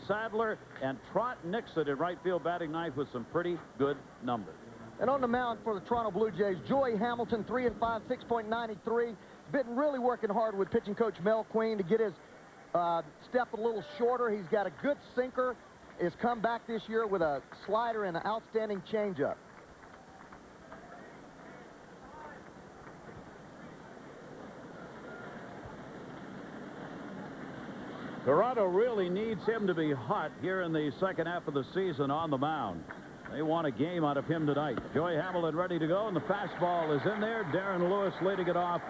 Sadler, and Trot Nixon in right field batting ninth with some pretty good numbers. And on the mound for the Toronto Blue Jays, Joey Hamilton, 3 and 5, 6.93. Been really working hard with pitching coach Mel Queen to get his step a little shorter. He's got a good sinker. Has come back this year with a slider and an outstanding changeup. Toronto really needs him to be hot here in the second half of the season on the mound. They want a game out of him tonight. Joey Hamilton ready to go, and the fastball is in there. Darren Lewis leading it off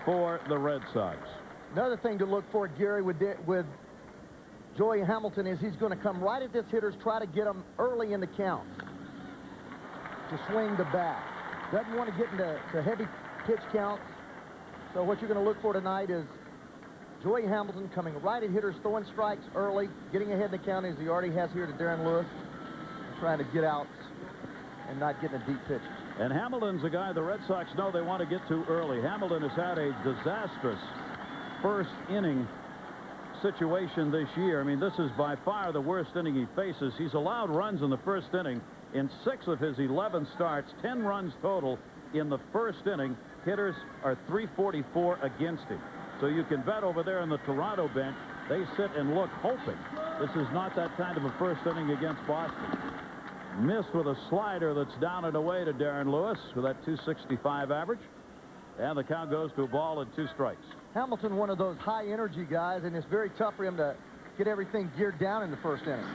for the Red Sox. Another thing to look for, Gary, with Joey Hamilton is he's going to come right at this hitters, try to get him early in the count to swing the bat. Doesn't want to get into heavy pitch counts. So what you're going to look for tonight is Joey Hamilton coming right at hitters, throwing strikes early, getting ahead in the count as he already has here to Darren Lewis, trying to get out and not getting a deep pitch. And Hamilton's a guy the Red Sox know they want to get to early. Hamilton has had a disastrous first inning situation this year. I mean, this is by far the worst inning he faces. He's allowed runs in the first inning in 6 of his 11 starts, 10 runs total in the first inning. Hitters are .344 against him. So you can bet over there in the Toronto bench, they sit and look hoping this is not that kind of a first inning against Boston. Missed with a slider that's down and away to Darren Lewis with that .265 average. And the count goes to a ball and 2 strikes. Hamilton, one of those high-energy guys, and it's very tough for him to get everything geared down in the first inning.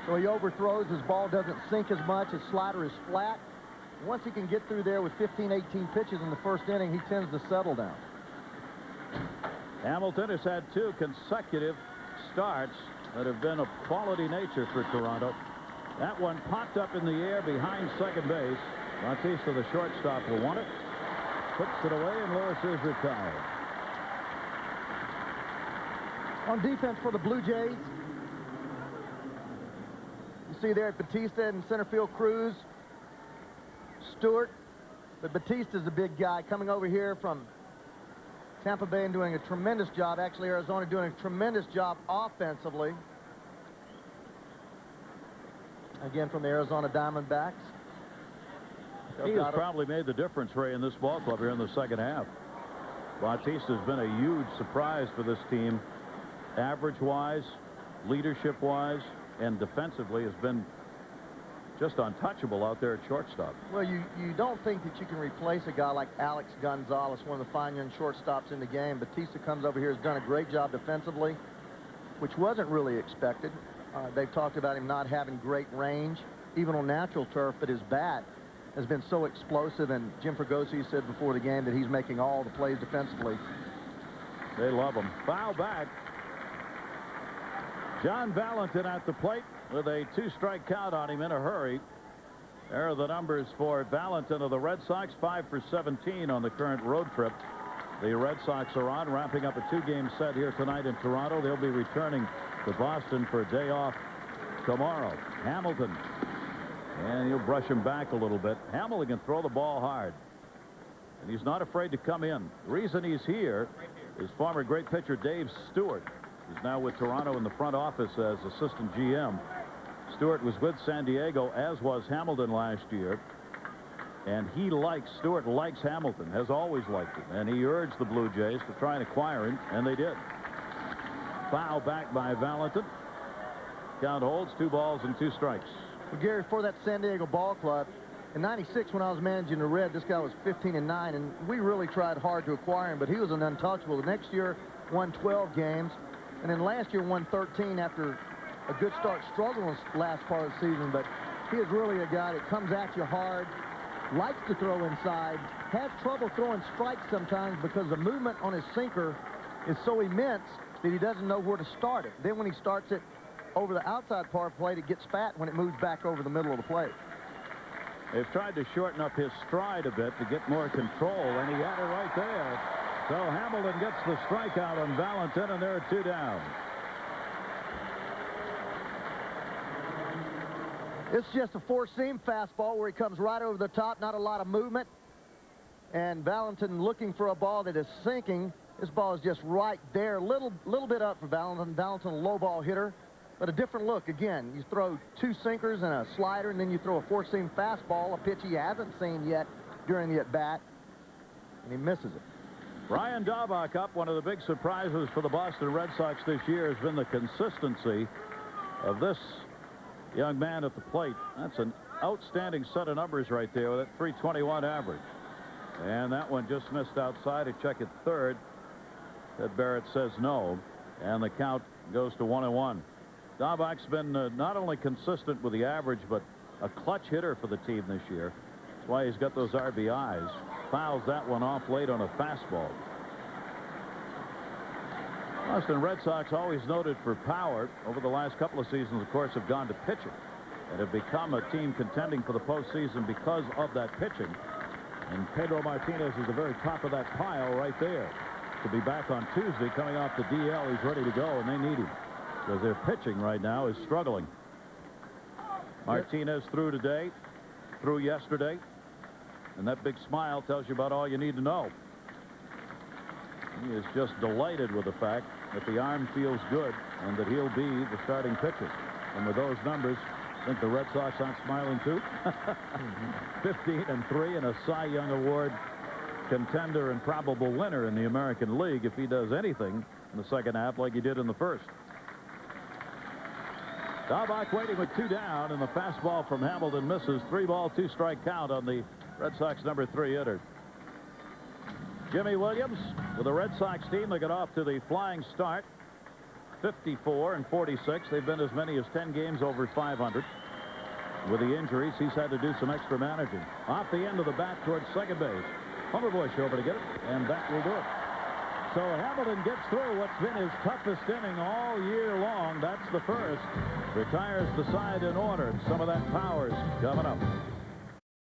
So he overthrows. His ball doesn't sink as much. His slider is flat. Once he can get through there with 15, 18 pitches in the first inning, he tends to settle down. Hamilton has had 2 consecutive starts that have been of quality nature for Toronto. That one popped up in the air behind second base. Bautista, the shortstop, will want it. Puts it away, and Lewis is retired. On defense for the Blue Jays, you see there at Bautista in center field, Cruz, Stewart. But Bautista's a big guy coming over here from Tampa Bay and doing a tremendous job. Actually, Arizona doing a tremendous job offensively. Again, from the Arizona Diamondbacks. He has probably made the difference, Ray, in this ball club here in the second half. Bautista's been a huge surprise for this team. Average-wise, leadership-wise, and defensively has been just untouchable out there at shortstop. Well, you don't think that you can replace a guy like Alex Gonzalez, one of the fine young shortstops in the game. Bautista comes over here, has done a great job defensively, which wasn't really expected. They've talked about him not having great range, even on natural turf, but his bat has been so explosive, and Jim Fregosi said before the game that he's making all the plays defensively. They love him. Foul back. John Valentin at the plate with a 2-strike count on him in a hurry. There are the numbers for Valentin of the Red Sox, 5 for 17 on the current road trip the Red Sox are on, wrapping up a 2-game set here tonight in Toronto. They'll be returning to Boston for a day off tomorrow. Hamilton, and he'll brush him back a little bit. Hamilton can throw the ball hard, and he's not afraid to come in. The reason he's here is former great pitcher Dave Stewart. He's now with Toronto in the front office as assistant GM. Stewart was with San Diego, as was Hamilton last year. And Stewart likes Hamilton, has always liked him. And he urged the Blue Jays to try and acquire him, and they did. Foul back by Valentin. Count holds, 2 balls and 2 strikes. Well, Gary, for that San Diego ball club, in '96 when I was managing the Red, this guy was 15-9, and we really tried hard to acquire him, but he was an untouchable. The next year, won 12 games, and then last year won 13 after a good start. Struggled the last part of the season, but he is really a guy that comes at you hard, likes to throw inside, has trouble throwing strikes sometimes because the movement on his sinker is so immense that he doesn't know where to start it. Then when he starts it over the outside part of the plate, it gets fat when it moves back over the middle of the plate. They've tried to shorten up his stride a bit to get more control, and he had it right there. So Hamilton gets the strikeout on Valentin, and there are 2 down. It's just a 4-seam fastball where he comes right over the top, not a lot of movement. And Valentin looking for a ball that is sinking. This ball is just right there, little bit up for Valentin. Valentin, a low ball hitter. But a different look. Again, you throw 2 sinkers and a slider, and then you throw a 4-seam fastball, a pitch he hasn't seen yet during the at-bat, and he misses it. Brian Daubach up. One of the big surprises for the Boston Red Sox this year has been the consistency of this young man at the plate. That's an outstanding set of numbers right there with that .321 average. And that one just missed outside. A check at third. Ted Barrett says no, and the count goes to 1-1. Daubach's been not only consistent with the average, but a clutch hitter for the team this year. That's why he's got those RBIs. Fouls that one off late on a fastball. Boston Red Sox, always noted for power, over the last couple of seasons, of course, have gone to pitching and have become a team contending for the postseason because of that pitching. And Pedro Martinez is the very top of that pile right there. To be back on Tuesday, coming off the DL, he's ready to go, and they need him because their pitching right now is struggling. Martinez threw today, threw yesterday, and that big smile tells you about all you need to know. He is just delighted with the fact that the arm feels good and that he'll be the starting pitcher. And with those numbers, I think the Red Sox aren't smiling too. 15-3 and a Cy Young Award contender and probable winner in the American League if he does anything in the second half like he did in the first. Daubach waiting with 2 down, and the fastball from Hamilton misses. 3-ball, 2-strike count on the Red Sox number 3 hitter. Jimmy Williams with the Red Sox team. They got off to the flying start. 54-46. They've been as many as 10 games over 500. With the injuries, he's had to do some extra managing. Off the end of the bat towards second base. Homer Bush over to get it, and that will do it. So Hamilton gets through what's been his toughest inning all year long. That's the first. Retires the side in order. Some of that power's coming up.